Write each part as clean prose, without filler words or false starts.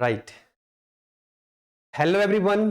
Right. Hello everyone,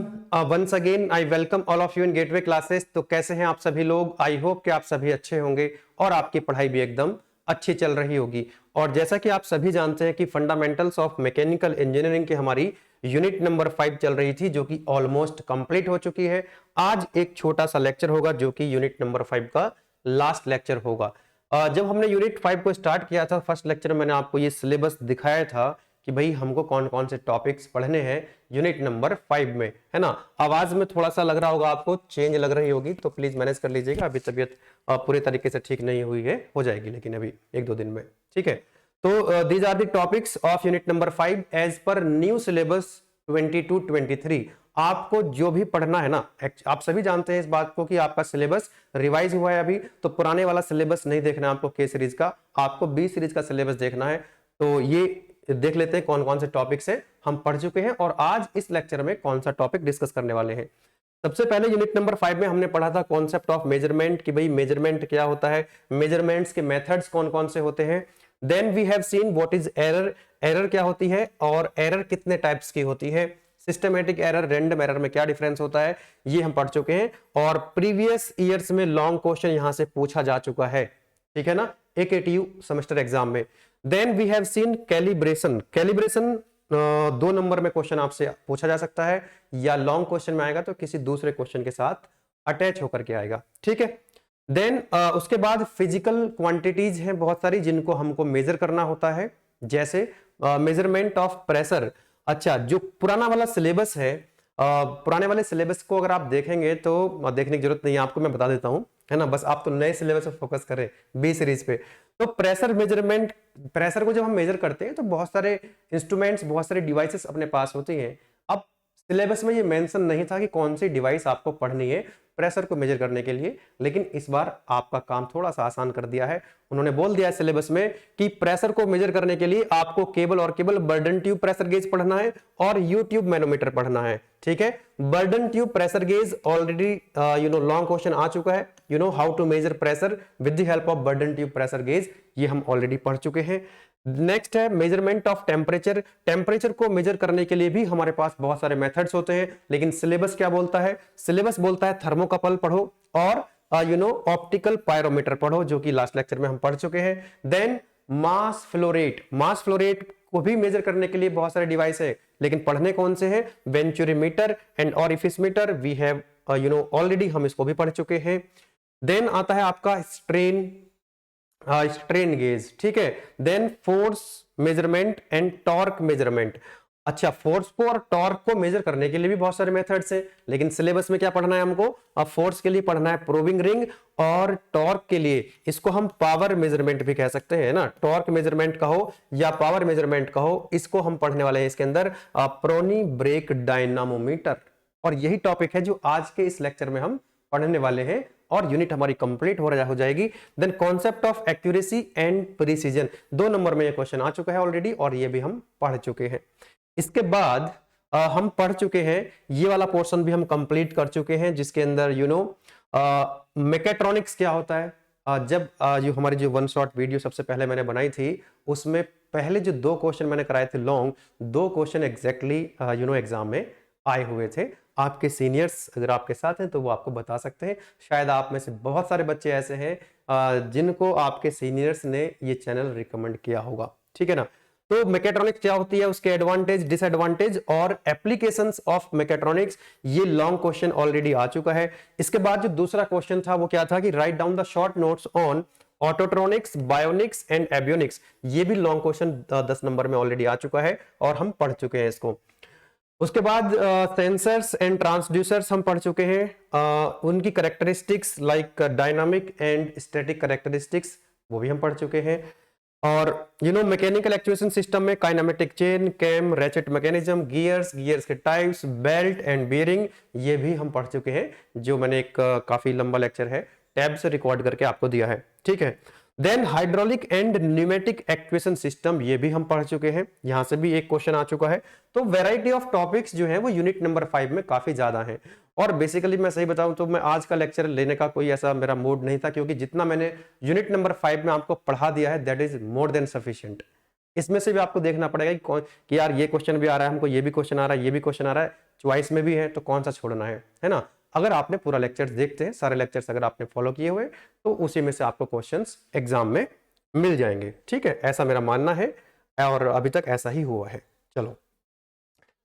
once again I welcome all of you in Gateway classes. तो कैसे हैं आप सभी लोग? आई होप कि आप सभी अच्छे होंगे और आपकी पढ़ाई भी एकदम अच्छी चल रही होगी। और जैसा कि आप सभी जानते हैं कि फंडामेंटल्स ऑफ मैकेनिकल इंजीनियरिंग की हमारी यूनिट नंबर 5 चल रही थी, जो कि ऑलमोस्ट कंप्लीट हो चुकी है। आज एक छोटा सा लेक्चर होगा जो कि यूनिट नंबर 5 का लास्ट लेक्चर होगा। जब हमने यूनिट 5 को स्टार्ट किया था, फर्स्ट लेक्चर में मैंने आपको ये सिलेबस दिखाया था कि भाई हमको कौन कौन से टॉपिक्स पढ़ने हैं यूनिट नंबर 5 में, है ना। आवाज में थोड़ा सा लग रहा होगा, आपको चेंज लग रही होगी, तो प्लीज मैनेज कर लीजिएगा। अभी तबीयत पूरे तरीके से ठीक नहीं हुई है, हो जाएगी लेकिन अभी 1-2 दिन में, ठीक है। तो these are the topics of unit number 5 as per new syllabus 22-23। आपको जो भी पढ़ना है ना, आप सभी जानते हैं इस बात को कि आपका सिलेबस रिवाइज हुआ है अभी, तो पुराने वाला सिलेबस नहीं देखना है आपको के सीरीज का, आपको बी सीरीज का सिलेबस देखना है। तो ये देख लेते हैं कौन कौन से टॉपिक्स हैं हम पढ़ चुके हैं और आज इस लेक्चर में कौन सा टॉपिक डिस्कस करने वाले हैं। सबसे पहले यूनिट नंबर 5 में हमने पढ़ा था कॉन्सेप्ट ऑफ मेजरमेंट, कि भाई मेजरमेंट क्या होता है, मेजरमेंट्स के मेथड्स कौन कौन से होते हैं। Then we have seen what is error, error क्या होती है और एरर कितने टाइप्स की होती है, सिस्टमेटिक एरर, रैंडम एरर में क्या डिफरेंस होता है, ये हम पढ़ चुके हैं। और प्रीवियस ईयर्स में लॉन्ग क्वेश्चन यहां से पूछा जा चुका है, ठीक है ना, AKTU सेमेस्टर एग्जाम में। Then we have seen calibration, calibration 2 number में क्वेश्चन आपसे पूछा जा सकता है, या लॉन्ग क्वेश्चन में आएगा तो किसी दूसरे क्वेश्चन के साथ अटैच होकर के आएगा, ठीक है। देन उसके बाद फिजिकल क्वांटिटीज हैं बहुत सारी जिनको हमको मेजर करना होता है, जैसे मेजरमेंट ऑफ प्रेशर। अच्छा, जो पुराना वाला सिलेबस है, पुराने वाले सिलेबस को अगर आप देखेंगे तो देखने की जरूरत नहीं है आपको, मैं बता देता हूं, है ना, बस आप तो नए सिलेबस पर फोकस करें, बी सीरीज पे। तो प्रेशर मेजरमेंट, प्रेशर को जब हम मेजर करते हैं तो बहुत सारे इंस्ट्रूमेंट्स, बहुत सारे डिवाइसेस अपने पास होते हैं। अब सिलेबस में ये मेंशन नहीं था कि कौन सी डिवाइस आपको पढ़नी है प्रेशर को मेजर करने के लिए, लेकिन इस बार आपका काम थोड़ा सा आसान कर दिया है। उन्होंने बोल दिया है सिलेबस में कि प्रेशर को मेजर करने के लिए आपको केवल और केवल बर्डन ट्यूब प्रेशर गेज पढ़ना है और यू ट्यूब मैनोमीटर पढ़ना है, ठीक है। Bourdon tube pressure gauge already long question आ चुका है, how to measure pressure with the help of Bourdon tube pressure gauge, ये हम ऑलरेडी पढ़ चुके हैं। नेक्स्ट है मेजरमेंट ऑफ टेम्परेचर, टेम्परेचर को मेजर करने के लिए भी हमारे पास बहुत सारे मेथड्स होते हैं, लेकिन सिलेबस क्या बोलता है, सिलेबस बोलता है थर्मोकपल पढ़ो और ऑप्टिकल पायरोमीटर पढ़ो, जो कि लास्ट लेक्चर में हम पढ़ चुके हैं। Then mass flow rate, mass flow rate को भी मेजर करने के लिए बहुत सारे डिवाइस है, लेकिन पढ़ने कौन से हैं, venturimeter and orifice meter, we have already हम इसको भी पढ़ चुके हैं। देन आता है आपका स्ट्रेन, स्ट्रेन गेज, ठीक है। Then force measurement and torque measurement. अच्छा, फोर्स को और टॉर्क को मेजर करने के लिए भी बहुत सारे मेथड्स हैं, लेकिन सिलेबस में क्या पढ़ना है हमको, अब फोर्स के लिए पढ़ना है प्रोबिंग रिंग और टॉर्क के लिए इसको हम पावर मेजरमेंट भी कह सकते हैं ना, टॉर्क मेजरमेंट कहो या पावर मेजरमेंट कहो, इसको हम पढ़ने वाले हैं इसके अंदर प्रोनी ब्रेक डायनामोमीटर। और यही टॉपिक है जो आज के इस लेक्चर में हम पढ़ने वाले हैं और यूनिट हमारी कंप्लीट हो जाएगी। Then concept of accuracy and precision, 2 number में ये क्वेश्चन आ चुका है ऑलरेडी और ये भी हम पढ़ चुके हैं। इसके बाद हम पढ़ चुके हैं, ये वाला पोर्शन भी हम कंप्लीट कर चुके हैं, जिसके अंदर मैकेट्रॉनिक्स क्या होता है। जब जो हमारी जो 1 शॉट वीडियो सबसे पहले मैंने बनाई थी, उसमें पहले जो 2 क्वेश्चन मैंने कराए थे लॉन्ग, 2 क्वेश्चन एग्जैक्टली एग्जाम में आए हुए थे। आपके सीनियर्स अगर आपके साथ हैं तो वो आपको बता सकते हैं, शायद आप में से बहुत सारे बच्चे ऐसे हैं जिनको आपके सीनियर्स ने ये चैनल रिकमेंड किया होगा, ठीक है ना। तो मैकेट्रॉनिक्स क्या होती है, उसके एडवांटेज, डिसएडवांटेज और एप्लीकेशंस ऑफ मैकेट्रॉनिक्स, ये लॉन्ग क्वेश्चन ऑलरेडी आ चुका है। इसके बाद जो दूसरा क्वेश्चन था वो क्या था कि write down the short notes on autotronics, bionics and avionics, ये भी लॉन्ग क्वेश्चन 10 नंबर में ऑलरेडी आ चुका है और हम पढ़ चुके हैं इसको। उसके बाद सेंसर्स एंड ट्रांसड्यूसर्स हम पढ़ चुके हैं, उनकी characteristics like dynamic and static characteristics, वो भी हम पढ़ चुके हैं। और मैकेनिकल एक्चुएशन सिस्टम में kinematic chain, cam, ratchet mechanism, gears, gears के टाइप्स, बेल्ट एंड बियरिंग, ये भी हम पढ़ चुके हैं, जो मैंने एक काफी लंबा लेक्चर है टैब से रिकॉर्ड करके आपको दिया है, ठीक है। Then hydraulic and pneumatic actuation system, ये भी हम पढ़ चुके हैं, यहां से भी एक क्वेश्चन आ चुका है। तो वैरायटी ऑफ टॉपिक्स जो है वो यूनिट नंबर 5 में काफी ज्यादा है। और बेसिकली मैं सही बताऊं तो मैं आज का लेक्चर लेने का कोई ऐसा मेरा मूड नहीं था, क्योंकि जितना मैंने यूनिट नंबर 5 में आपको पढ़ा दिया है that is more than sufficient, इसमें से भी आपको देखना पड़ेगा कि कौन, कि यार ये क्वेश्चन भी आ रहा है हमको, ये भी क्वेश्चन आ रहा है, ये भी क्वेश्चन आ रहा है, चॉइस में भी है, तो कौन सा छोड़ना है ना। अगर आपने पूरा लेक्चर देखते हैं, सारे लेक्चर्स अगर आपने फॉलो किए हुए, तो उसी में से आपको क्वेश्चंस एग्जाम में मिल जाएंगे। ठीक है, ऐसा मेरा मानना है और अभी तक ऐसा ही हुआ है। चलो,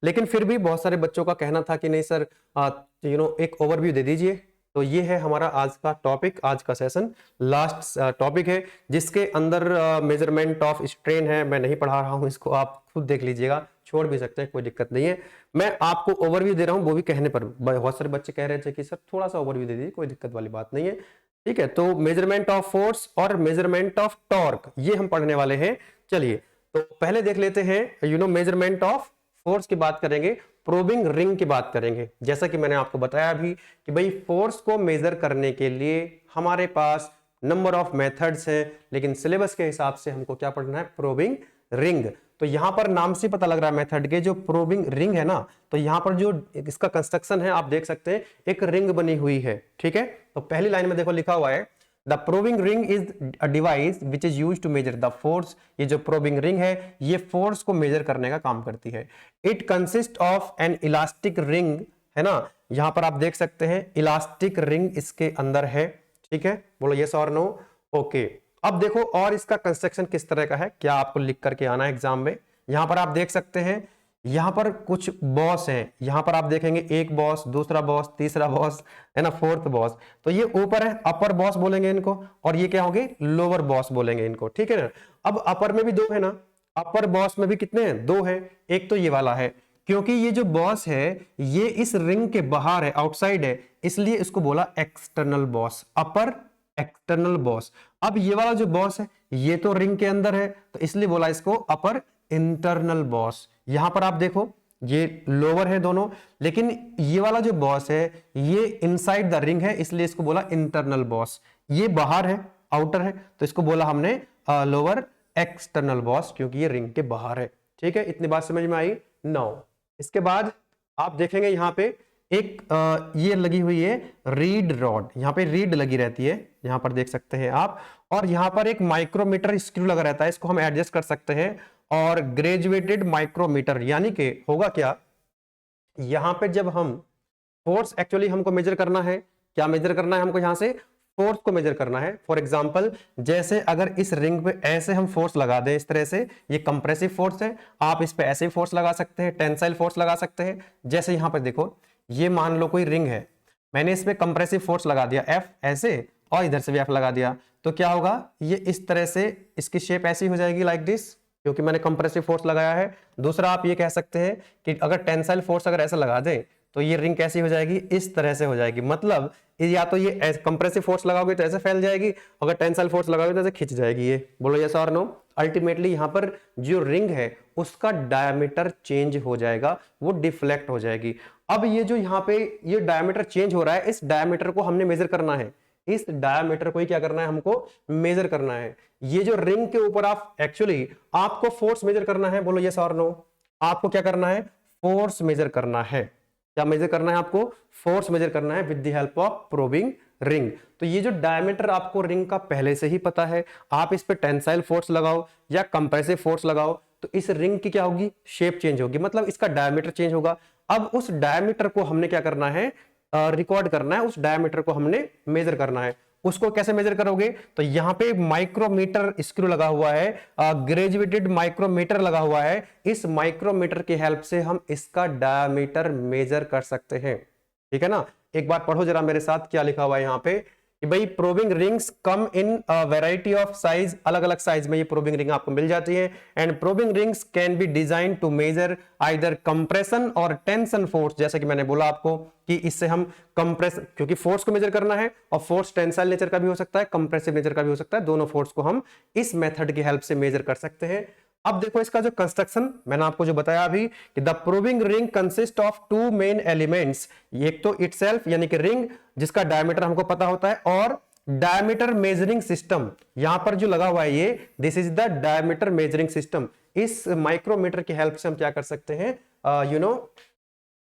लेकिन फिर भी बहुत सारे बच्चों का कहना था कि नहीं सर एक ओवरव्यू दे दीजिए। तो ये है हमारा आज का टॉपिक, आज का सेशन लास्ट टॉपिक है, जिसके अंदर मेजरमेंट ऑफ स्ट्रेन है। मैं नहीं पढ़ा रहा हूं इसको, आप खुद देख लीजिएगा, छोड़ भी सकते हैं, कोई दिक्कत नहीं है। मैं आपको ओवरव्यू दे रहा हूं, वो भी कहने पर बहुत सारे बच्चे कह रहे थे कि सर थोड़ा सा ओवरव्यू दे दीजिए, कोई दिक्कत वाली बात नहीं है। ठीक है, तो मेजरमेंट ऑफ फोर्स और मेजरमेंट ऑफ टॉर्क ये हम पढ़ने वाले हैं। चलिए, तो पहले देख लेते हैं मेजरमेंट ऑफ फोर्स की बात करेंगे, प्रोबिंग रिंग की बात करेंगे। जैसा कि मैंने आपको बताया भी कि भाई फोर्स को मेजर करने के लिए हमारे पास नंबर ऑफ मेथड्स हैं, लेकिन सिलेबस के हिसाब से हमको क्या पढ़ना है, प्रोबिंग रिंग। तो यहां पर नाम से पता लग रहा है मेथड के, जो प्रोबिंग रिंग है ना, तो यहां पर जो इसका कंस्ट्रक्शन है आप देख सकते हैं, एक रिंग बनी हुई है। ठीक है, तो पहली लाइन में देखो लिखा हुआ है, the probing ring is a device which is used to measure the force. ये जो प्रोबिंग रिंग है, ये फोर्स को मेजर करने का काम करती है। It consist of N elastic ring, है ना, यहां पर आप देख सकते हैं इलास्टिक रिंग इसके अंदर है। ठीक है, बोलो यस और नो। ओके, अब देखो और इसका कंस्ट्रक्शन किस तरह का है, क्या आपको लिख करके आना है एग्जाम में। यहां पर आप देख सकते हैं, यहां पर कुछ बॉस हैं, यहां पर आप देखेंगे एक बॉस, दूसरा बॉस, तीसरा बॉस, है ना, फोर्थ बॉस। तो ये ऊपर है, अपर बॉस बोलेंगे इनको, और ये क्या होंगे, लोअर बॉस बोलेंगे इनको। ठीक है ना, अब अपर में भी दो है ना, अपर बॉस में भी कितने हैं, दो है। एक तो ये वाला है, क्योंकि ये जो बॉस है ये इस रिंग के बाहर है, आउटसाइड है, इसलिए इसको बोला एक्सटर्नल बॉस, अपर एक्सटर्नल बॉस। अब ये वाला जो बॉस है ये तो रिंग के अंदर है, तो इसलिए बोला इसको अपर इंटरनल बॉस। यहां पर आप देखो ये लोअर है दोनों, लेकिन ये वाला जो बॉस है ये इनसाइड द रिंग है, इसलिए इसको बोला इंटरनल बॉस। ये बाहर है, आउटर है, तो इसको बोला हमने लोअर एक्सटर्नल बॉस, क्योंकि ये रिंग के बाहर है। ठीक है, इतनी बात समझ में आई। नाउ इसके बाद आप देखेंगे यहां पे एक ये लगी हुई है रीड रॉड, यहां पे रीड लगी रहती है, यहां पर देख सकते हैं आप, और यहां पर एक माइक्रोमीटर स्क्रू लगा रहता है, इसको हम एडजस्ट कर सकते हैं। और ग्रेजुएटेड माइक्रोमीटर, यानी कि होगा क्या, यहां पे जब हम फोर्स एक्चुअली हमको मेजर करना है, क्या मेजर करना है हमको, यहां से फोर्स को मेजर करना है। फॉर एग्जांपल, जैसे अगर इस रिंग पे ऐसे हम फोर्स लगा दें इस तरह से, ये कंप्रेसिव फोर्स है, आप इस पे ऐसे फोर्स लगा सकते हैं, टेंसाइल फोर्स लगा सकते हैं। जैसे यहां पर देखो, ये मान लो कोई रिंग है, मैंने इस पे कंप्रेसिव फोर्स लगा दिया F ऐसे, और इधर से भी F लगा दिया, तो क्या होगा, ये इस तरह से इसकी शेप ऐसी हो जाएगी लाइक दिस, क्योंकि मैंने कंप्रेसिव फोर्स लगाया है। दूसरा आप ये कह सकते हैं कि अगर टेंसाइल फोर्स अगर ऐसा लगा दें तो ये रिंग कैसी हो जाएगी, इस तरह से हो जाएगी। मतलब या तो ये कंप्रेसिव फोर्स लगाओगे तो ऐसे फैल जाएगी, अगर टेंसाइल फोर्स लगाओगे तो ऐसे खिंच जाएगी। ये बोलो यस और नो। अल्टीमेटली यहां पर जो रिंग है उसका डायमीटर चेंज हो जाएगा, वो डिफ्लेक्ट हो जाएगी। अब ये जो यहाँ पे ये डायमीटर चेंज हो रहा है, इस डायमीटर को हमने मेजर करना है, इस डायमीटर को ही क्या करना है, हमको मेजर करना है। ये जो रिंग के ऊपर आप एक्चुअली आपको फोर्स मेजर करना है, बोलो यस और नो। आपको क्या करना है, फोर्स मेजर करना है। क्या मेजर करना है आपको, फोर्स मेजर करना है with the help of probing ring. तो ये जो डायमीटर आपको रिंग का पहले से ही पता है, आप इस पे टेंसाइल फोर्स लगाओ या कंप्रेसिव फोर्स लगाओ तो इस रिंग की क्या होगी, शेप चेंज होगी, मतलब इसका डायमीटर चेंज होगा। अब उस डायमीटर को हमने क्या करना है, रिकॉर्ड करना है, उस डायमीटर को हमने मेजर करना है। उसको कैसे मेजर करोगे, तो यहां पे माइक्रोमीटर स्क्रू लगा हुआ है, ग्रेजुएटेड माइक्रोमीटर लगा हुआ है, इस माइक्रोमीटर की हेल्प से हम इसका डायमीटर मेजर कर सकते हैं। ठीक है ना, एक बार पढ़ो जरा मेरे साथ क्या लिखा हुआ है यहाँ पे कि भाई probing rings come in variety of size, अलग अलग साइज में ये प्रोबिंग रिंग आपको मिल जाती है। And probing rings can be design to measure either compression और टेंशन फोर्स, जैसे कि मैंने बोला आपको कि इससे हम कंप्रेस, क्योंकि फोर्स को मेजर करना है और फोर्स टेंसाइल नेचर का भी हो सकता है, कंप्रेसिव नेचर का भी हो सकता है, दोनों फोर्स को हम इस मेथड की हेल्प से मेजर कर सकते हैं। अब देखो इसका जो कंस्ट्रक्शन मैंने आपको जो बताया अभी कि the probing ring consist of two main elements, एक तो इटसेल्फ यानी कि रिंग जिसका डायमीटर हमको पता होता है, और डायमीटर मेजरिंग सिस्टम यहां पर जो लगा हुआ है ये, this is the diameter measuring system. इस माइक्रोमीटर की हेल्प से हम क्या कर सकते हैं,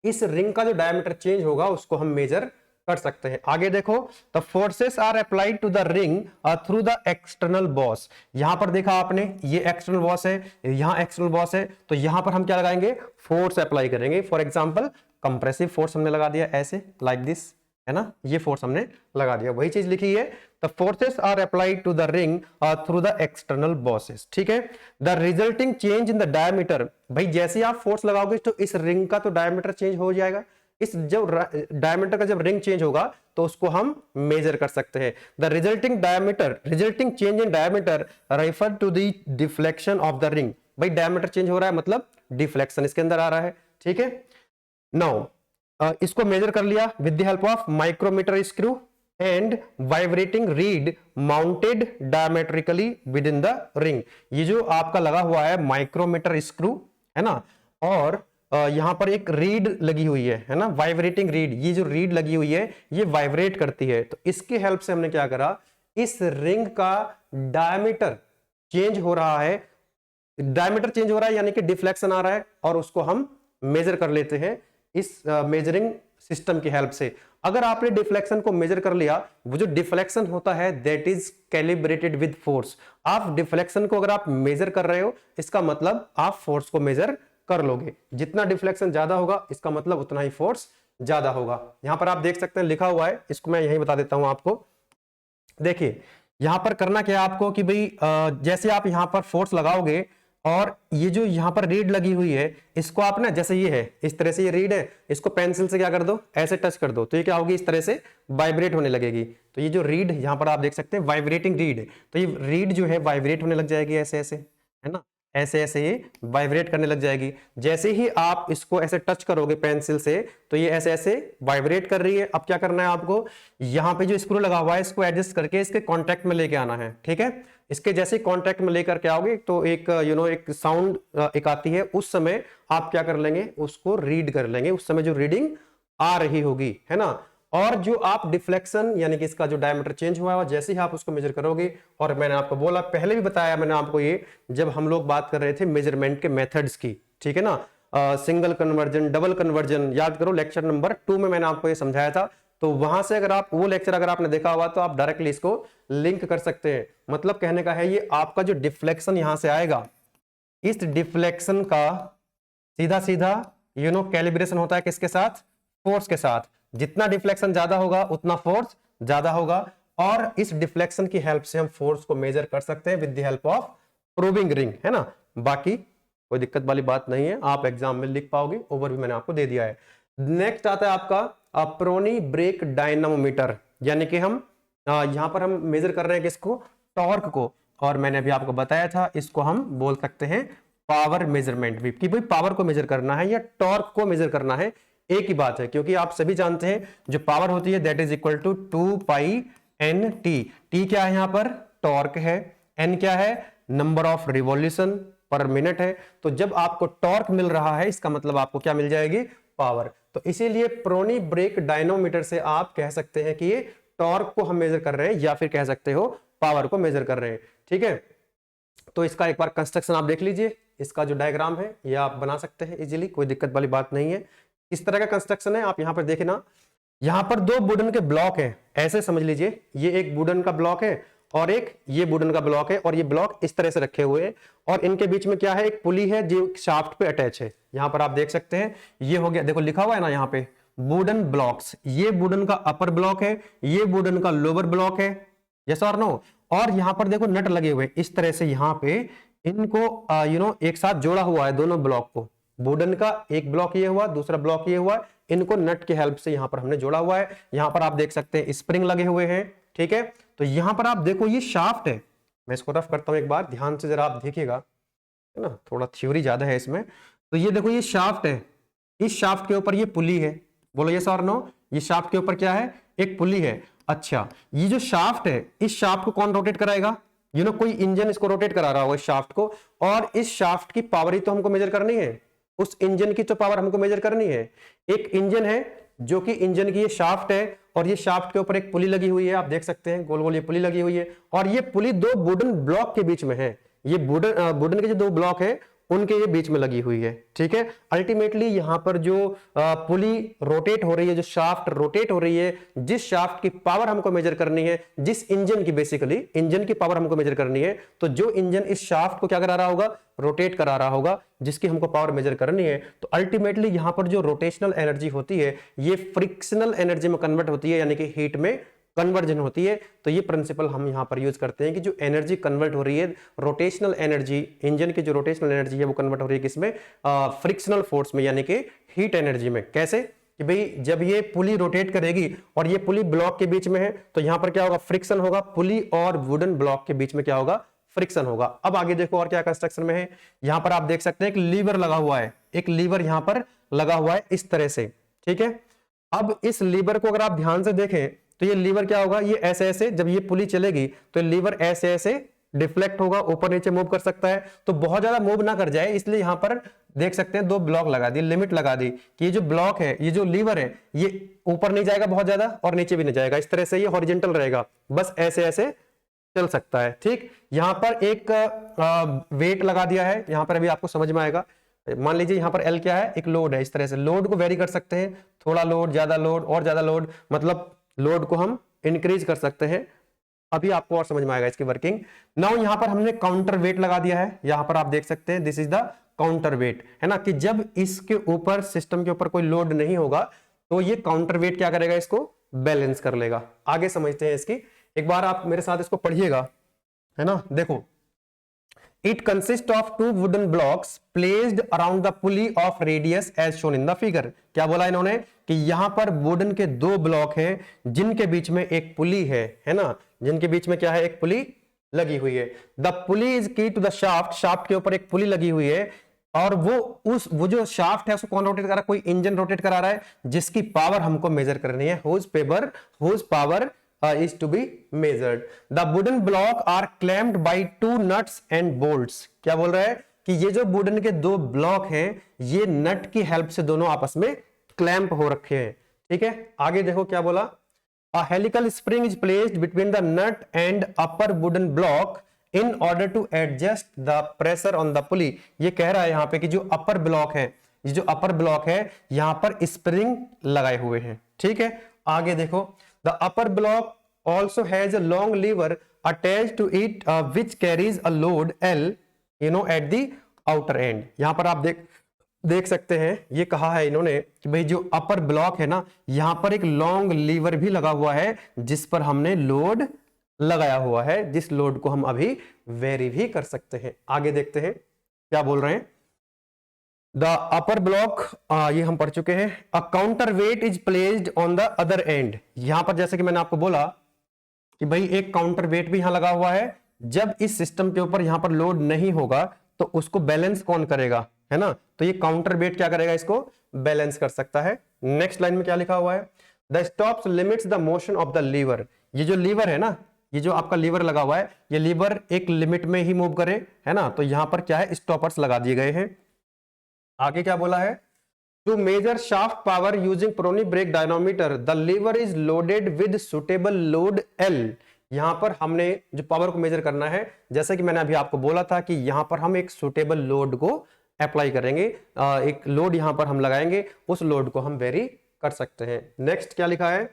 इस रिंग का जो डायमीटर चेंज होगा उसको हम मेजर कर सकते हैं। आगे देखो, the forces are applied to the ring through the external boss. यहां पर देखा आपने, ये एक्सटर्नल बॉस है, यहां एक्सटर्नल बॉस है, तो यहां पर हम क्या लगाएंगे, फोर्स अप्लाई करेंगे। फॉर एग्जांपल कंप्रेसिव फोर्स हमने लगा दिया ऐसे, लाइक दिस, है ना, ये फोर्स हमने लगा दिया, वही चीज लिखी है, the forces are applied to the ring through the external bosses. ठीक है, the resulting change in the diameter, भाई जैसे आप फोर्स लगाओगे तो इस रिंग का तो डायमीटर चेंज हो जाएगा, इस जब डायमीटर का जब रिंग चेंज होगा तो उसको हम मेजर कर सकते हैं। The resulting change in diameter refer to the deflection of the ring, भाई डायमीटर चेंज हो रहा है मतलब डिफ्लेक्शन इसके अंदर आ रहा है। ठीक है, नाउ इसको मेजर कर लिया with the help of micrometer screw and vibrating reed mounted diametrically within the ring. ये जो आपका लगा हुआ है माइक्रोमीटर स्क्रू, है ना, और यहां पर एक रीड लगी हुई है ना, वाइब्रेटिंग रीड, ये जो रीड लगी हुई है ये वाइब्रेट करती है, तो इसके हेल्प से हमने क्या करा, इस रिंग का डायमीटर चेंज हो रहा है, डायमीटर चेंज हो रहा है यानी कि डिफ्लेक्शन आ रहा है, और उसको हम मेजर कर लेते हैं इस मेजरिंग सिस्टम की हेल्प से। अगर आपने डिफ्लेक्शन को मेजर कर लिया, वो जो डिफ्लेक्शन होता है that is calibrated with force. आप डिफ्लेक्शन को अगर आप मेजर कर रहे हो, इसका मतलब आप फोर्स को मेजर कर लोगे, जितना डिफ्लेक्शन ज्यादा होगा इसका मतलब उतना ही फोर्स ज्यादा होगा। यहां पर आप देख सकते हैं लिखा हुआ है, इसको मैं यही बता देता हूं आपको। देखिए यहां पर करना क्या है आपको कि भाई जैसे आप यहां पर फोर्स लगाओगे और ये जो यहां पर रीड लगी हुई है इसको आप ना, जैसे ये है इस तरह से ये रीड है, इसको पेंसिल से क्या कर दो, ऐसे टच कर दो, तो ये क्या होगी, इस तरह से वाइब्रेट होने लगेगी। तो ये जो रीड यहां पर आप देख सकते हैं वाइब्रेटिंग रीड है, तो ये रीड जो है वाइब्रेट होने लग जाएगी ऐसे ऐसे, है ना, ऐसे ऐसे ये वाइब्रेट करने लग जाएगी। जैसे ही आप इसको ऐसे टच करोगे पेंसिल से तो ये ऐसे ऐसे वाइब्रेट कर रही है। अब क्या करना है आपको, यहाँ पे जो स्क्रू लगा हुआ है इसको एडजस्ट करके इसके कांटेक्ट में लेके आना है। ठीक है, इसके जैसे कांटेक्ट में लेकर के आओगे तो एक एक साउंड एक आती है, उस समय आप क्या कर लेंगे, उसको रीड कर लेंगे, उस समय जो रीडिंग आ रही होगी, है ना। और जो आप डिफ्लेक्शन यानी कि इसका जो डायमीटर चेंज हुआ है जैसे ही आप उसको मेजर करोगे, और मैंने आपको बोला, पहले भी बताया मैंने आपको ये, जब हम लोग बात कर रहे थे मेजरमेंट के मेथड्स की, ठीक है ना, सिंगल कन्वर्जन, डबल कन्वर्जन, याद करो लेक्चर नंबर 2 में मैंने आपको ये समझाया था। तो वहां से अगर आप वो लेक्चर अगर आपने देखा हुआ तो आप डायरेक्टली इसको लिंक कर सकते हैं। मतलब कहने का है ये आपका जो डिफ्लेक्शन यहां से आएगा, इस डिफ्लेक्शन का सीधा सीधा कैलिब्रेशन होता है किसके साथ, फोर्स के साथ। जितना डिफ्लेक्शन ज्यादा होगा उतना फोर्स ज्यादा होगा, और इस डिफ्लेक्शन की हेल्प से हम फोर्स को मेजर कर सकते हैं with the help of proving ring, है ना। बाकी कोई दिक्कत वाली बात नहीं है, आप एग्जाम में लिख पाओगे, ओवरव्यू मैंने आपको दे दिया है। नेक्स्ट आता है आपका प्रोनी ब्रेक डायनामोमीटर, यानी कि हम यहां पर हम मेजर कर रहे हैं किसको, टॉर्क को, और मैंने अभी आपको बताया था इसको हम बोल सकते हैं पावर मेजरमेंट भी, कि भाई पावर को मेजर करना है या टॉर्क को मेजर करना है, एक ही बात है। क्योंकि आप सभी जानते हैं जो पावर होती है that is equal to 2 pi N T. T क्या है, यहां पर टॉर्क है, एन क्या है, number of revolution per minute है। तो जब आपको टॉर्क मिल रहा है इसका मतलब आपको क्या मिल जाएगी, पावर। तो इसीलिए प्रोनी ब्रेक डायनोमीटर से आप कह सकते हैं कि ये टॉर्क को हम मेजर कर रहे हैं, या फिर कह सकते हो पावर को मेजर कर रहे हैं। ठीक है, तो इसका एक बार कंस्ट्रक्शन आप देख लीजिए, इसका जो डायग्राम है ये आप बना सकते हैं इजीली, कोई दिक्कत वाली बात नहीं है। इस तरह का कंस्ट्रक्शन है, आप यहां पर देखें ना, यहां पर 2 वुडन के ब्लॉक हैं, ऐसे समझ लीजिए, ये एक वुडन का ब्लॉक है और एक ये वुडन का ब्लॉक है, और ये ब्लॉक इस तरह से रखे हुए हैं, और इनके बीच में क्या है, एक पुली है जो शाफ्ट पे अटैच है। यहां पर आप देख सकते हैं ये हो गया, देखो लिखा हुआ है ना यहाँ पे वुडन ब्लॉक्स, ये वुडन का अपर ब्लॉक है, ये वुडन का लोअर ब्लॉक है, यस और नो। और यहां पर देखो नट लगे हुए इस तरह से, यहां पे इनको एक साथ जोड़ा हुआ है दोनों ब्लॉक को, वुडन का एक ब्लॉक ये हुआ, दूसरा ब्लॉक ये हुआ, इनको नट की हेल्प से यहां पर हमने जोड़ा हुआ है। यहां पर आप देख सकते हैं स्प्रिंग लगे हुए हैं, ठीक है। तो यहां पर आप देखो ये शाफ्ट है, मैं इसको रफ करता हूं एक बार, ध्यान से जरा आप देखिएगा, है ना, थोड़ा थ्योरी ज्यादा है इसमें। तो ये देखो ये शाफ्ट है, इस शाफ्ट के ऊपर ये पुली है, बोलो यस और नो, ये शाफ्ट के ऊपर क्या है, एक पुली है। अच्छा, ये जो शाफ्ट है, इस शाफ्ट को कौन रोटेट कराएगा, कोई इंजन इसको रोटेट करा रहा होगा इस शाफ्ट को, और इस शाफ्ट की पावर ही तो हमको मेजर करनी है, उस इंजन की तो पावर हमको मेजर करनी है। एक इंजन है जो कि इंजन की ये शाफ्ट है, और ये शाफ्ट के ऊपर एक पुली लगी हुई है, आप देख सकते हैं गोल गोल ये पुली लगी हुई है, और ये पुली 2 वुडन ब्लॉक के बीच में है। ये वुडन के जो 2 ब्लॉक है उनके ये बीच में लगी हुई है। ठीक है, अल्टीमेटली यहाँ पर जो पुली रोटेट हो रही है, जो शाफ्ट रोटेट हो रही है, जिस शाफ्ट की पावर हमको मेजर करनी है, जिस इंजन की, बेसिकली इंजन की पावर हमको मेजर करनी है, तो जो इंजन इस शाफ्ट को क्या करा रहा होगा, रोटेट करा रहा होगा, जिसकी हमको पावर मेजर करनी है, तो अल्टीमेटली यहां पर जो रोटेशनल एनर्जी होती है ये फ्रिक्शनल एनर्जी में कन्वर्ट होती है, यानी कि हीट में कन्वर्जन होती है। तो ये प्रिंसिपल हम यहां पर यूज करते हैं कि जो एनर्जी कन्वर्ट हो रही है, रोटेशनल एनर्जी, इंजन की जो रोटेशनल एनर्जी है वो कन्वर्ट हो रही है किसमें, फ्रिक्शनल फोर्स में, यानी कि हीट एनर्जी में। कैसे कि भाई जब ये पुली रोटेट करेगी और ये पुली ब्लॉक के बीच में है, तो यहां पर क्या होगा, फ्रिक्शन होगा, पुली और वुडन ब्लॉक के बीच में क्या होगा, फ्रिक्शन होगा। अब आगे देखो और क्या कंस्ट्रक्शन में है, यहां पर आप देख सकते हैं एक लीवर लगा हुआ है, एक लीवर यहां पर लगा हुआ है इस तरह से। ठीक है, अब इस लीवर को अगर आप ध्यान से देखें तो ये लीवर क्या होगा, ये ऐसे ऐसे, जब ये पुली चलेगी तो लीवर ऐसे ऐसे डिफ्लेक्ट होगा, ऊपर नीचे मूव कर सकता है। तो बहुत ज्यादा मूव ना कर जाए इसलिए यहां पर देख सकते हैं 2 ब्लॉक लगा दी, लिमिट लगा दी कि ये जो ब्लॉक है, ये जो लीवर है, ये ऊपर नहीं जाएगा बहुत ज्यादा और नीचे भी नहीं जाएगा, इस तरह से ये हॉरिजॉन्टल रहेगा, बस ऐसे ऐसे चल सकता है। ठीक, यहां पर एक वेट लगा दिया है, यहां पर अभी आपको समझ में आएगा। मान लीजिए यहां पर एल क्या है, एक लोड है, इस तरह से लोड को वेरी कर सकते हैं, थोड़ा लोड, ज्यादा लोड और ज्यादा लोड, मतलब लोड को हम इंक्रीज कर सकते हैं। अभी आपको और समझ में आएगा इसकी वर्किंग। नाउ यहां पर हमने काउंटर वेट लगा दिया है, यहां पर आप देख सकते हैं this is the counter wait, है ना, कि जब इसके ऊपर, सिस्टम के ऊपर कोई लोड नहीं होगा तो ये काउंटर वेट क्या करेगा, इसको बैलेंस कर लेगा। आगे समझते हैं इसकी, एक बार आप मेरे साथ इसको पढ़िएगा, है ना। देखो, it consists of 2 wooden blocks placed around the pulley of radius as shown in the figure। क्या बोला इन्होंने कि यहां पर वुडन के 2 ब्लॉक हैं जिनके बीच में एक पुली है ना, जिनके बीच में क्या है, एक पुली लगी हुई है। द पुली इज की टू द शाफ्ट, शाफ्ट के ऊपर एक पुली लगी हुई है और वो जो शाफ्ट है उसको कौन रोटेट कर रहा है, कोई इंजन रोटेट करा रहा है, जिसकी पावर हमको मेजर करनी है, whose power is to be measured। The wooden block are clamped by 2 nuts and bolts। क्या बोल रहा है कि ये जो वुडन के 2 ब्लॉक हैं ये नट की हेल्प से दोनों आपस में क्लैंप हो रखे हैं। ठीक है, आगे देखो क्या बोला, A helical spring is placed between the nut and upper wooden block in order to adjust the pressure on the pulley। ये कह रहा है यहाँ पे कि जो अपर ब्लॉक है, ये जो अपर ब्लॉक है यहाँ पर स्प्रिंग लगाए हुए हैं। ठीक है, आगे देखो, the upper block also has a long lever attached to it which carries a load L at the outer end। यहां पर आप देख सकते हैं, ये कहा है इन्होंने कि भाई जो अपर ब्लॉक है ना, यहां पर एक लॉन्ग लीवर भी लगा हुआ है जिस पर हमने लोड लगाया हुआ है, जिस लोड को हम अभी वेरी भी कर सकते हैं। आगे देखते हैं क्या बोल रहे हैं। द अपर ब्लॉक, ये हम पढ़ चुके हैं। अ counter wait is placed on the other and. यहां पर जैसे कि मैंने आपको बोला कि भाई एक काउंटर वेट भी यहां लगा हुआ है, जब इस सिस्टम के ऊपर यहां पर लोड नहीं होगा तो उसको बैलेंस कौन करेगा, है ना, तो ये काउंटर वेट क्या करेगा, इसको बैलेंस कर सकता है। नेक्स्ट लाइन में क्या लिखा हुआ है, the stops limits the motion of the lever. ये जो लीवर है ना, ये जो आपका लीवर लगा हुआ है, ये लीवर एक लिमिट में ही मूव करे, है ना, तो यहां पर क्या है, स्टॉपर्स लगा दिए गए हैं। आगे क्या बोला है, to measure shaft power using Prony brake dynamometer the lever is loaded with suitable load L. यहां पर हमने जो पावर को मेजर करना है, जैसे कि मैंने अभी आपको बोला था कि यहां पर हम एक सुटेबल लोड को अप्लाई करेंगे, एक लोड यहां पर हम लगाएंगे, उस लोड को हम वेरी कर सकते हैं। नेक्स्ट क्या लिखा है,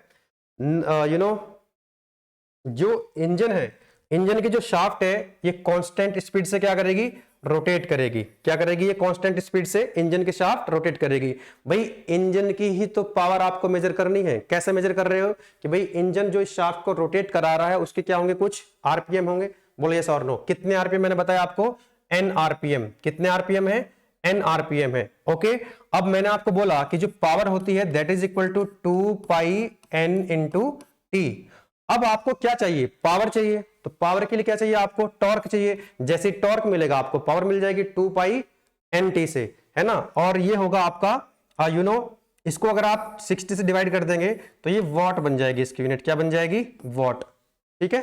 जो इंजन है, इंजन की जो शाफ्ट है ये कांस्टेंट स्पीड से क्या करेगी, रोटेट करेगी। क्या करेगी, ये कांस्टेंट स्पीड से इंजन की शाफ्ट रोटेट करेगी। भाई इंजन की ही तो पावर आपको मेजर करनी है। कैसे मेजर कर रहे हो कि भाई इंजन जो इस शाफ्ट को रोटेट करा रहा है उसके क्या होंगे, कुछ आरपीएम होंगे। बोलो यस और नो। कितने आरपीएम मैंने बताया आपको, एन आरपीएम। कितने आरपीएम है, एन आरपीएम है। ओके, अब मैंने आपको बोला कि जो पावर होती है that is equal to 2 pi N into T. अब आपको क्या चाहिए, पावर चाहिए, तो पावर के लिए क्या चाहिए आपको, टॉर्क चाहिए। जैसे टॉर्क मिलेगा आपको पावर मिल जाएगी 2 पाई एन टी से, है ना, और ये होगा आपका इसको अगर आप 60 से डिवाइड कर देंगे तो ये वॉट बन जाएगी, इसकी यूनिट क्या बन जाएगी, वॉट। ठीक है,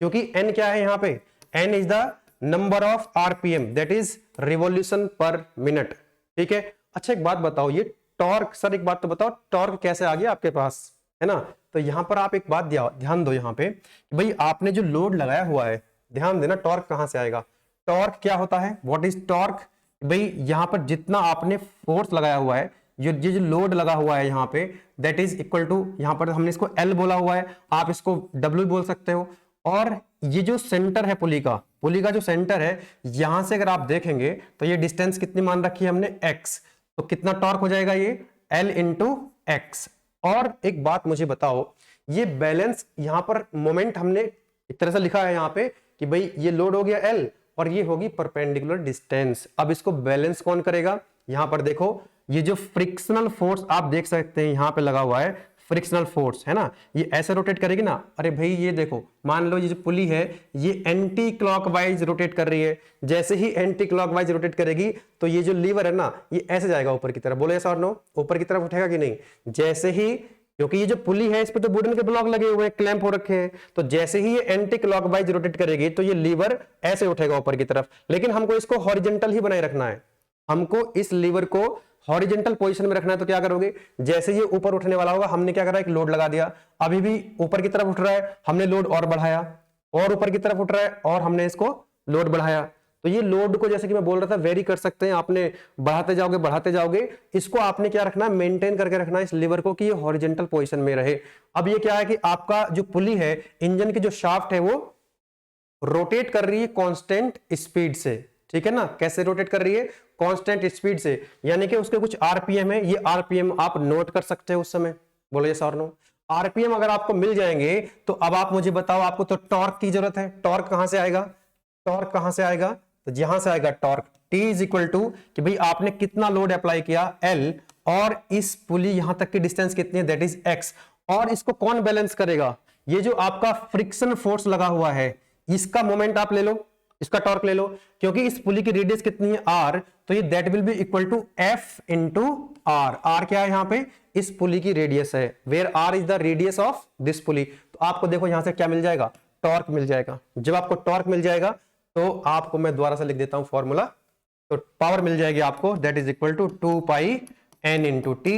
क्योंकि एन क्या है यहाँ पे, N is the number of RPM that is revolution per minute. ठीक है, अच्छा एक बात बताओ, ये टॉर्क, सर एक बात तो बताओ, टॉर्क कैसे आ गया आपके पास, है ना। तो यहां पर आप एक बात ध्यान दो यहाँ पे, भाई आपने जो लोड लगाया हुआ है, ध्यान देना, टॉर्क कहां से आएगा। टॉर्क क्या होता है, व्हाट इज टॉर्क, भाई यहाँ पर जितना आपने फोर्स लगाया हुआ है, जो लोड लगा हुआ है यहाँ पे, दैट इज इक्वल टू, यहाँ पर हमने इसको L बोला हुआ है, आप इसको W बोल सकते हो। और ये जो सेंटर है पुली का जो सेंटर है, यहां से अगर आप देखेंगे तो ये डिस्टेंस कितनी मान रखी है हमने, x। तो कितना टॉर्क हो जाएगा ये, L इंटू एक्स। और एक बात मुझे बताओ, ये बैलेंस यहाँ पर मोमेंट हमने एक तरह से लिखा है यहाँ पे कि भाई ये लोड हो गया L और ये होगी परपेंडिकुलर डिस्टेंस। अब इसको बैलेंस कौन करेगा, यहां पर देखो ये जो फ्रिक्शनल फोर्स आप देख सकते हैं यहां पे लगा हुआ है, फ्रिक्शनल फोर्स है ना, ये ऐसे रोटेट करेगी ना। अरे भाई ये देखो, मान लो ये जो पुली है ये एंटी क्लॉकवाइज रोटेट कर रही है, जैसे ही एंटी क्लॉकवाइज रोटेट करेगी तो ये जो लीवर है ना ये ऐसे जाएगा ऊपर की तरफ। बोलो यस और नो, ऊपर की तरफ उठेगा कि नहीं? जैसे ही, क्योंकि ये जो पुली है इस पे तो वुडन के ब्लॉक लगे हुए हैं, क्लैंप हो रखे हैं, तो जैसे ही ये एंटी क्लॉकवाइज रोटेट करेगी तो ये लीवर ऐसे उठेगा ऊपर की तरफ। लेकिन हमको इसको हॉरिजॉन्टल ही बनाए रखना है, हमको इस लीवर को हॉरिजॉन्टल पोजीशन में रखना है। तो क्या करोगे, जैसे ये ऊपर उठने वाला होगा, हमने क्या करा, एक लोड लगा दिया, अभी भी ऊपर की तरफ उठ रहा है, हमने लोड और बढ़ाया, और ऊपर की तरफ उठ रहा है और हमने इसको लोड बढ़ाया। तो ये लोड को, जैसे कि मैं बोल रहा था, वेरी कर सकते हैं, आपने बढ़ाते जाओगे, इसको आपने क्या रखना है, मेंटेन करके रखना है इस लीवर को कि ये हॉरिजॉन्टल पोजीशन में रहे। अब ये क्या है कि आपका जो पुली है, इंजन की जो शाफ्ट है वो रोटेट कर रही है कांस्टेंट स्पीड से, ठीक है ना। कैसे रोटेट कर रही है, कांस्टेंट स्पीड से, यानी कि उसके कुछ आरपीएम है, ये आरपीएम आप नोट कर सकते हो उस समय। बोलो यस और नो। आरपीएम अगर आपको मिल जाएंगे तो अब आप मुझे बताओ, आपको तो टॉर्क की जरूरत है। टॉर्क कहां से आएगा, टॉर्क कहां से आएगा, तो यहां से आएगा torque. T is equal to कि भाई आपने कितना लोड अप्लाई किया L, और इस पुली यहां तक की डिस्टेंस कितनी है, दैट इज x। और इसको कौन बैलेंस करेगा, ये जो आपका फ्रिक्शन फोर्स लगा हुआ है, इसका मोमेंट आप ले लो, इसका टॉर्क ले लो, क्योंकि इस पुली की रेडियस कितनी है r, तो ये that will be equal to F into R. R क्या है यहाँ पे, इस पुली की रेडियस है, where r is the radius of this pulley. तो आपको देखो यहां से क्या मिल जाएगा, टॉर्क मिल जाएगा। जब आपको टॉर्क मिल जाएगा तो आपको मैं दोबारा से लिख देता हूं फॉर्मूला, तो पावर मिल जाएगी आपको, that is equal to 2 pi n into T.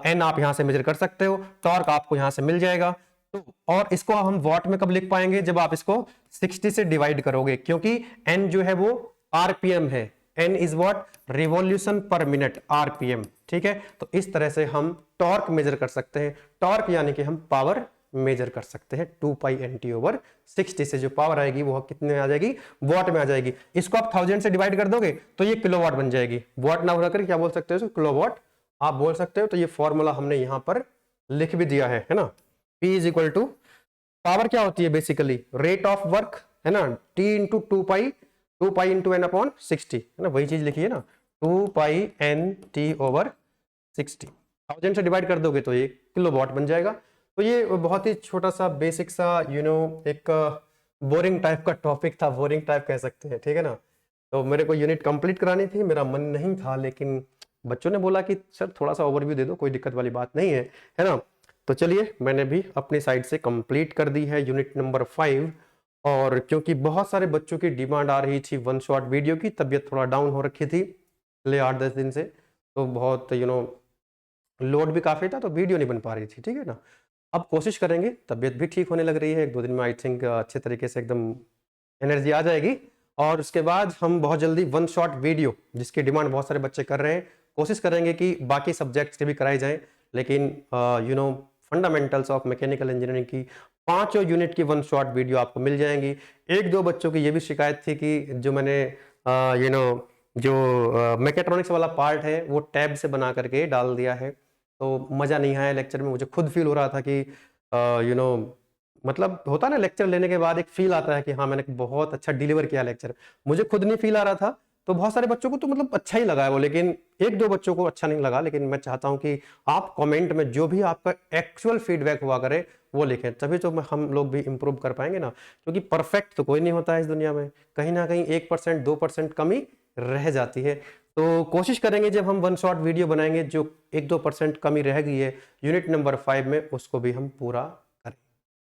N आप यहां से मेजर कर सकते हो, टॉर्क आपको यहां से मिल जाएगा। तो और इसको हम वॉट में कब लिख पाएंगे, जब आप इसको 60 से डिवाइड करोगे, क्योंकि n जो है वो आरपीएम है, n is what, revolution per minute, RPM, ठीक है। तो इस तरह से हम टॉर्क मेजर कर सकते हैं। टॉर्क यानी कि हम पावर मेजर कर सकते हैं। 2 पाई NT ओवर 60 से जो पावर आएगी वो कितने में आ जाएगी, वॉट में आ जाएगी। इसको आप 1000 से डिवाइड कर दोगे तो ये किलोवाट बन जाएगी। वॉट ना होकर क्या बोल सकते हो, किलोवाट आप बोल सकते हो। तो ये फॉर्मूला हमने यहां पर लिख भी दिया है ना। P is equal to, power क्या होती है बेसिकली, रेट ऑफ वर्क है ना, T into 2 pi into n upon 60 है ना, वही चीज लिखी है ना, 2 पाई NT ओवर 60। 1000 से डिवाइड कर दोगे तो ये किलोवाट बन जाएगा। तो ये बहुत ही छोटा सा बेसिक सा एक बोरिंग टाइप का टॉपिक था, बोरिंग टाइप कह सकते हैं, ठीक है ना। तो मेरे को यूनिट कंप्लीट करानी थी, मेरा मन नहीं था, लेकिन बच्चों ने बोला कि सर थोड़ा सा ओवरव्यू दे दो, कोई दिक्कत वाली बात नहीं है ना। तो चलिए मैंने भी अपनी साइड से कंप्लीट कर दी है यूनिट नंबर 5। और क्योंकि बहुत सारे बच्चों की डिमांड आ रही थी वन शॉट वीडियो की, तबीयत थोड़ा डाउन हो रखी थी पिछले 8-10 दिन से, तो बहुत लोड भी काफ़ी था, तो वीडियो नहीं बन पा रही थी, ठीक है ना। अब कोशिश करेंगे, तबीयत भी ठीक होने लग रही है, 1-2 दिन में आई थिंक अच्छे तरीके से एकदम एनर्जी आ जाएगी। और उसके बाद हम बहुत जल्दी वन शॉट वीडियो, जिसकी डिमांड बहुत सारे बच्चे कर रहे हैं, कोशिश करेंगे कि बाकी सब्जेक्ट्स के भी कराई जाए, लेकिन फंडामेंटल्स ऑफ मैकेनिकल इंजीनियरिंग की 5 यूनिट की वन शॉट वीडियो आपको मिल जाएंगी। 1-2 बच्चों की ये भी शिकायत थी कि जो मैंने जो मैकेट्रॉनिक्स वाला पार्ट है वो टैब से बना करके डाल दिया है, तो मज़ा नहीं आया लेक्चर में। मुझे खुद फील हो रहा था कि मतलब होता ना, लेक्चर लेने के बाद एक फील आता है कि हाँ मैंने बहुत अच्छा डिलीवर किया लेक्चर, मुझे खुद नहीं फील आ रहा था। तो बहुत सारे बच्चों को तो मतलब अच्छा ही लगा है वो, लेकिन 1-2 बच्चों को अच्छा नहीं लगा। लेकिन मैं चाहता हूं कि आप कमेंट में जो भी आपका एक्चुअल फीडबैक हुआ करे वो लिखें, तभी तो हम लोग भी इंप्रूव कर पाएंगे ना। क्योंकि परफेक्ट तो कोई नहीं होता है इस दुनिया में, कहीं ना कहीं 1% 2% कमी रह जाती है। तो कोशिश करेंगे जब हम वन शॉट वीडियो बनाएंगे, जो 1-2% कमी रह गई है यूनिट नंबर 5 में, उसको भी हम पूरा करें,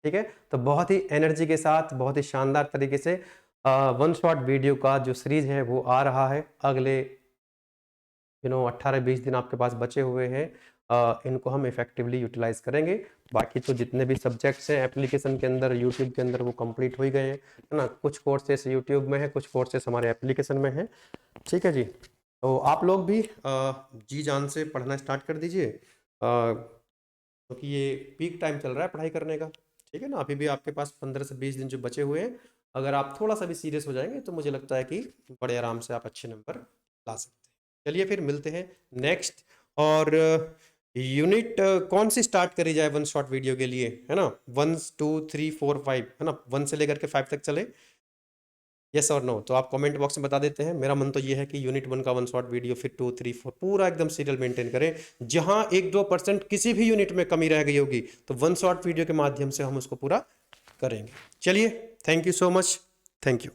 ठीक है। तो बहुत ही एनर्जी के साथ, बहुत ही शानदार तरीके से वन शॉट वीडियो का जो सीरीज है वो आ रहा है। अगले 18-20 दिन आपके पास बचे हुए हैं, इनको हम इफेक्टिवली यूटिलाइज करेंगे। बाकी तो जितने भी सब्जेक्ट्स हैं एप्लीकेशन के अंदर, यूट्यूब के अंदर, वो कंप्लीट हो ही गए हैं, है ना। कुछ कोर्सेस यूट्यूब में है, कुछ कोर्सेस हमारे एप्लीकेशन में है, ठीक है जी। तो आप लोग भी जी जान से पढ़ना स्टार्ट कर दीजिए, क्योंकि ये पीक टाइम चल रहा है पढ़ाई करने का। ठीक है ना, अभी भी आपके पास 15 से 20 दिन जो बचे हुए हैं, अगर आप थोड़ा सा भी सीरियस हो जाएंगे तो मुझे लगता है कि बड़े आराम से आप अच्छे नंबर ला सकते हैं। चलिए फिर मिलते हैं नेक्स्ट। और यूनिट कौन सी स्टार्ट करी जाए वन शॉट वीडियो के लिए, है ना? 1 2 3 4 5, है ना? 1 से लेकर के 5 तक चले, यस और नो? तो आप कमेंट बॉक्स में बता देते हैं। मेरा मन तो ये है कि यूनिट 1 का वन शॉट वीडियो, फिर 2 3 4 पूरा एकदम सीरियल मेंटेन करें। जहां 1-2% किसी भी यूनिट में कमी रह गई होगी तो वन शॉट वीडियो के माध्यम से हम उसको पूरा करेंगे। चलिए, thank you so much, thank you.